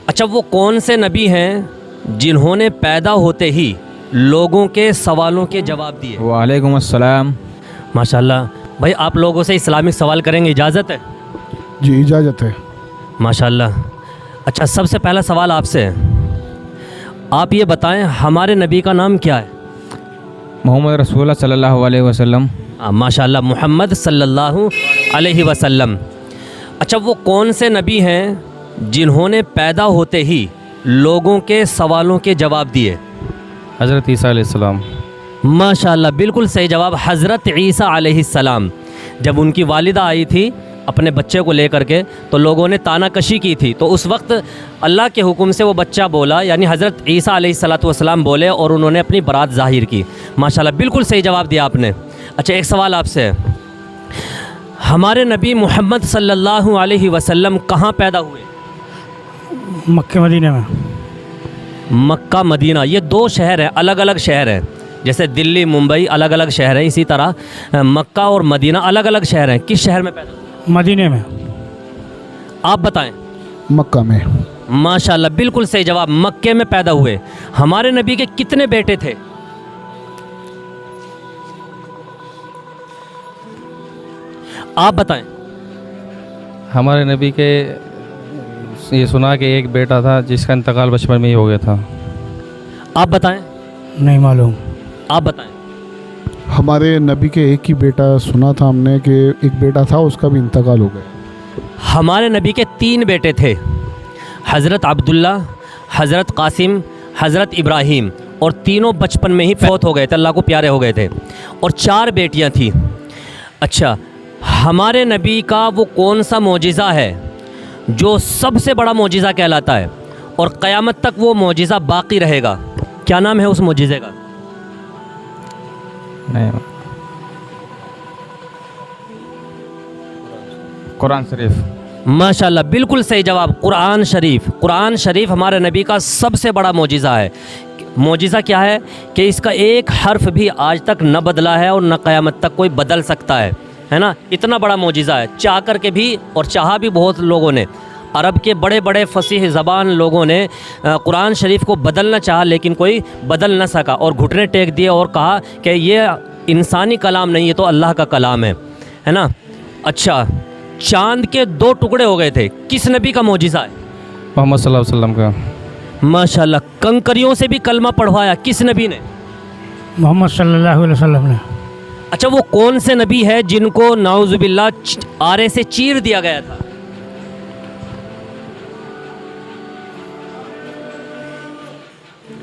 अच्छा, वो कौन से नबी हैं जिन्होंने पैदा होते ही लोगों के सवालों के जवाब दिए? वालेकुम अस्सलाम। माशाल्लाह। भाई आप लोगों से इस्लामिक सवाल करेंगे, इजाज़त है? जी इजाज़त है। माशाल्लाह। अच्छा, सबसे पहला सवाल आपसे है, आप ये बताएं हमारे नबी का नाम क्या है? मोहम्मद रसूलुल्लाह सल्लल्लाहु अलैहि वसल्लम। माशाल्लाह, मोहम्मद सल्लल्लाहु अलैहि वसल्लम। अच्छा, वो कौन से नबी हैं जिन्होंने पैदा होते ही लोगों के सवालों के जवाब दिए? हज़रत ईसा अलैहिस्सलाम। माशाल्लाह, बिल्कुल सही जवाब, हज़रत ईसा अलैहिस्सलाम। जब उनकी वालिदा आई थी अपने बच्चे को लेकर के, तो लोगों ने तानाकशी की थी, तो उस वक्त अल्लाह के हुक्म से वो बच्चा बोला, यानी हज़रत ईसा अलैहिस्सलाम बोले और उन्होंने अपनी बरात ज़ाहिर की। माशाल्लाह, बिल्कुल सही जवाब दिया आपने। अच्छा, एक सवाल आपसे है, हमारे नबी मोहम्मद सल्लल्लाहु अलैहि वसल्लम कहाँ पैदा हुए? मक्के मदीने में। मक्का मदीना, ये दो शहर हैं, अलग अलग शहर हैं। जैसे दिल्ली मुंबई अलग अलग शहर हैं, इसी तरह मक्का और मदीना अलग अलग शहर हैं। किस शहर में पैदा हुए? मदीने में। आप बताएं। मक्का में। माशाल्लाह, बिल्कुल सही जवाब, मक्के में पैदा हुए। हमारे नबी के कितने बेटे थे? आप बताएं। हमारे नबी के ये सुना कि एक बेटा था जिसका इंतकाल बचपन में ही हो गया था। आप बताएं। नहीं मालूम। आप बताएं। हमारे नबी के एक ही बेटा सुना था हमने कि एक बेटा था, उसका भी इंतकाल हो गया। हमारे नबी के 3 बेटे थे, हज़रत अब्दुल्ला, हज़रत कासिम, हज़रत इब्राहीम, और तीनों बचपन में ही फौत हो गए थे, अल्लाह को प्यारे हो गए थे। और 4 बेटियां थीं। अच्छा, हमारे नबी का वो कौन सा मोजिज़ा है जो सबसे बड़ा मोजिज़ा कहलाता है और क़यामत तक वो मोजिज़ा बाकी रहेगा? क्या नाम है उस मोजिज़े का? नहीं, कुरान शरीफ। माशाल्लाह, बिल्कुल सही जवाब, कुरान शरीफ। कुरान शरीफ हमारे नबी का सबसे बड़ा मोजिज़ा है। मोजिज़ा क्या है कि इसका एक हर्फ भी आज तक न बदला है और न क़यामत तक कोई बदल सकता है ना? इतना बड़ा मोजिज़ा है। चाह कर के भी, और चाहा भी बहुत लोगों ने, अरब के बड़े बड़े फसीह ज़बान लोगों ने कुरान शरीफ को बदलना चाहा, लेकिन कोई बदल न सका और घुटने टेक दिए और कहा कि ये इंसानी कलाम नहीं, ये तो अल्लाह का कलाम है ना? अच्छा, चांद के 2 टुकड़े हो गए थे, किस नबी का मोजिज़ा है? मोहम्मद सल्लल्लाहु अलैहि वसल्लम का। माशाल्लाह, कंकरियों से भी कलमा पढ़वाया, किस नबी ने? मोहम्मद सल्लल्लाहु अलैहि वसल्लम ने। अच्छा, वो कौन से नबी है जिनको नाउज़ुबिल्लाह आरे से चीर दिया गया था?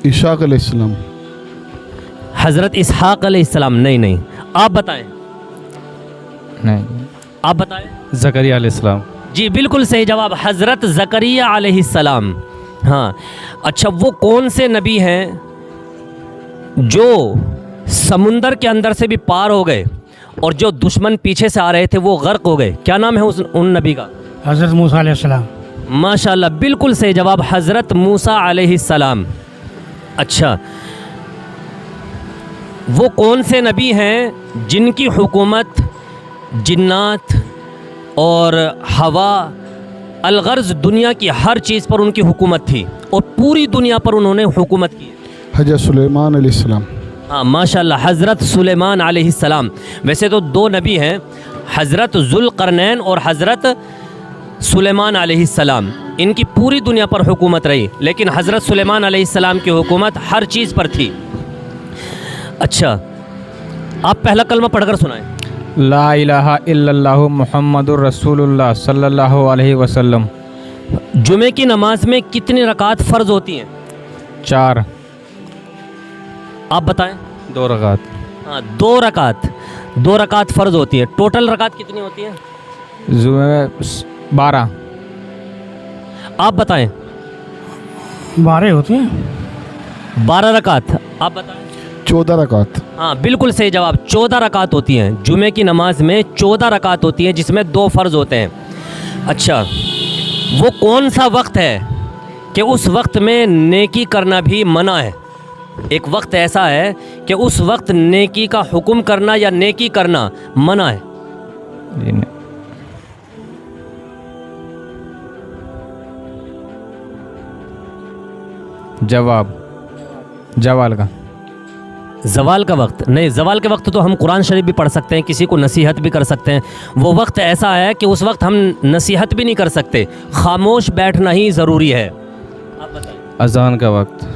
इशाक अलैहिस्सलाम। हज़रत इसहाक़ अलैहिस्सलाम। नहीं, आप बताएं। नहीं, आप बताएं। ज़करिया अलैहिस्सलाम। जी, बिल्कुल सही जवाब, हज़रत ज़करिया अलैहिस्सलाम। हाँ। अच्छा, वो कौन से नबी हैं जो समुंदर के अंदर से भी पार हो गए और जो दुश्मन पीछे से आ रहे थे वो गर्क हो गए? क्या नाम है उन नबी का? हज़रत मूसा अलैहिस्सलाम। माशाल्लाह, बिल्कुल सही जवाब, हज़रत मूसा अलैहिस्सलाम। अच्छा, वो कौन से नबी हैं जिनकी हुकूमत जिन्नात और हवा अलगर्ज दुनिया की हर चीज़ पर उनकी हुकूमत थी और पूरी दुनिया पर उन्होंने हुकूमत की? हज़रत सुलेमान अलैहिस्सलाम। हाँ, माशाल्लाह, हज़रत सुलेमान अलैहिस्सलाम। वैसे तो 2 नबी हैं, हज़रत ज़ुल्क़रनैन और हज़रत सुलेमान अलैहिस्सलाम। इनकी पूरी दुनिया पर हुकूमत रही, लेकिन हज़रत सुलेमान अलैहिस्सलाम की हुकूमत हर चीज़ पर थी। अच्छा, आप पहला कलमा पढ़कर सुनाएं। ला इलाहा इल्लल्लाहु मुहम्मदुर रसूलुल्लाह सल्लल्लाहु अलैहि वसल्लम। जुमे की नमाज में कितनी रकात फ़र्ज़ होती हैं? 4। आप बताएं। 2 रकात। हाँ, 2 रकात। 2 रकात फ़र्ज़ होती है। टोटल रकात कितनी होती है? 12। आप बताएं। 12 होती हैं। 12 रकात। आप बताएं। 14 रकात। हाँ, बिल्कुल सही जवाब, 14 रकात होती हैं। जुमे की नमाज में 14 रकात होती हैं, जिसमें 2 फ़र्ज़ होते हैं। अच्छा, वो कौन सा वक्त है कि उस वक्त में नेकी करना भी मना है? एक वक्त ऐसा है कि उस वक्त नेकी का हुक्म करना या नेकी करना मना है। जवाब जवाल का। जवाल का वक्त नहीं, जवाल के वक्त तो हम कुरान शरीफ भी पढ़ सकते हैं, किसी को नसीहत भी कर सकते हैं। वो वक्त ऐसा है कि उस वक्त हम नसीहत भी नहीं कर सकते, खामोश बैठना ही ज़रूरी है। आप बताइए। अजान का वक्त।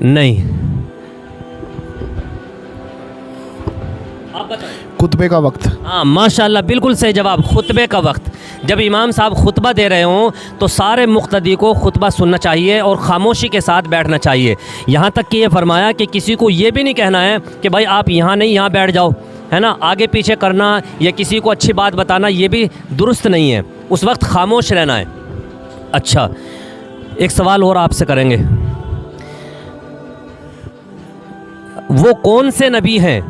नहीं, आप बताइए। खुतबे का वक्त। हाँ माशाल्लाह, बिल्कुल सही जवाब, खुतबे का वक्त। जब इमाम साहब खुतबा दे रहे हों तो सारे मुक्तदी को खुतबा सुनना चाहिए और ख़ामोशी के साथ बैठना चाहिए। यहाँ तक कि ये फरमाया कि किसी को ये भी नहीं कहना है कि भाई आप यहाँ नहीं, यहाँ बैठ जाओ, है ना। आगे पीछे करना या किसी को अच्छी बात बताना ये भी दुरुस्त नहीं है, उस वक्त खामोश रहना है। अच्छा, एक सवाल और आपसे करेंगे। वो कौन से नबी हैं,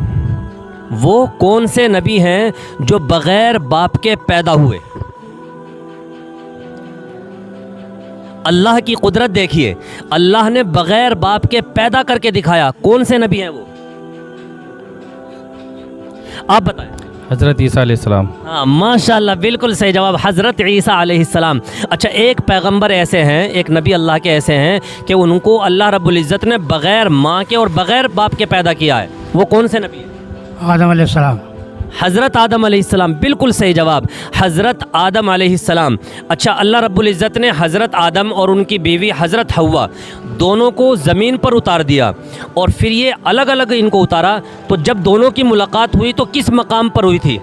वो कौन से नबी हैं जो बग़ैर बाप के पैदा हुए? अल्लाह की कुदरत देखिए, अल्लाह ने बग़ैर बाप के पैदा करके दिखाया। कौन से नबी हैं वो? आप बताएं। हज़रत ईसा अलैहिस्सलाम। हाँ माशाल्लाह, बिल्कुल सही जवाब, हज़रत ईसा अलैहिस्सलाम। अच्छा, एक पैगंबर ऐसे हैं, एक नबी अल्लाह के ऐसे हैं कि उनको अल्लाह रब्बुल इज़्ज़त ने बग़ैर माँ के और बग़ैर बाप के पैदा किया है। वो कौन से नबी हैं? आदम अलैहिस्सलाम। हज़रत आदम अलैहिस्सलाम, बिल्कुल सही जवाब, हज़रत आदम अलैहिस्सलाम। अच्छा, अल्लाह रब्बुल इज़्ज़त ने हज़रत आदम और उनकी बीवी हज़रत हव्वा दोनों को ज़मीन पर उतार दिया और फिर ये अलग अलग इनको उतारा। तो जब दोनों की मुलाकात हुई तो किस मकाम पर हुई थी?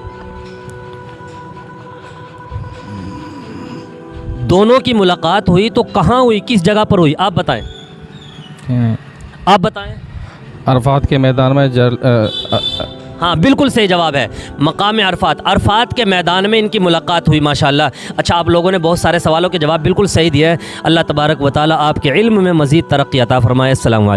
दोनों की मुलाकात हुई तो कहाँ हुई, किस जगह पर हुई? आप बताएं, आप बताएं। अरफात के मैदान में हाँ बिल्कुल सही जवाब है, मकाम अरफात, अरफात के मैदान में इनकी मुलाकात हुई। माशाल्लाह। अच्छा, आप लोगों ने बहुत सारे सवालों के जवाब बिल्कुल सही दिए हैं। अल्लाह तबारक व तआला आपके इल्म में मज़ीद तरक्की अता फ़रमाए। अस्सलामु अलैकुम।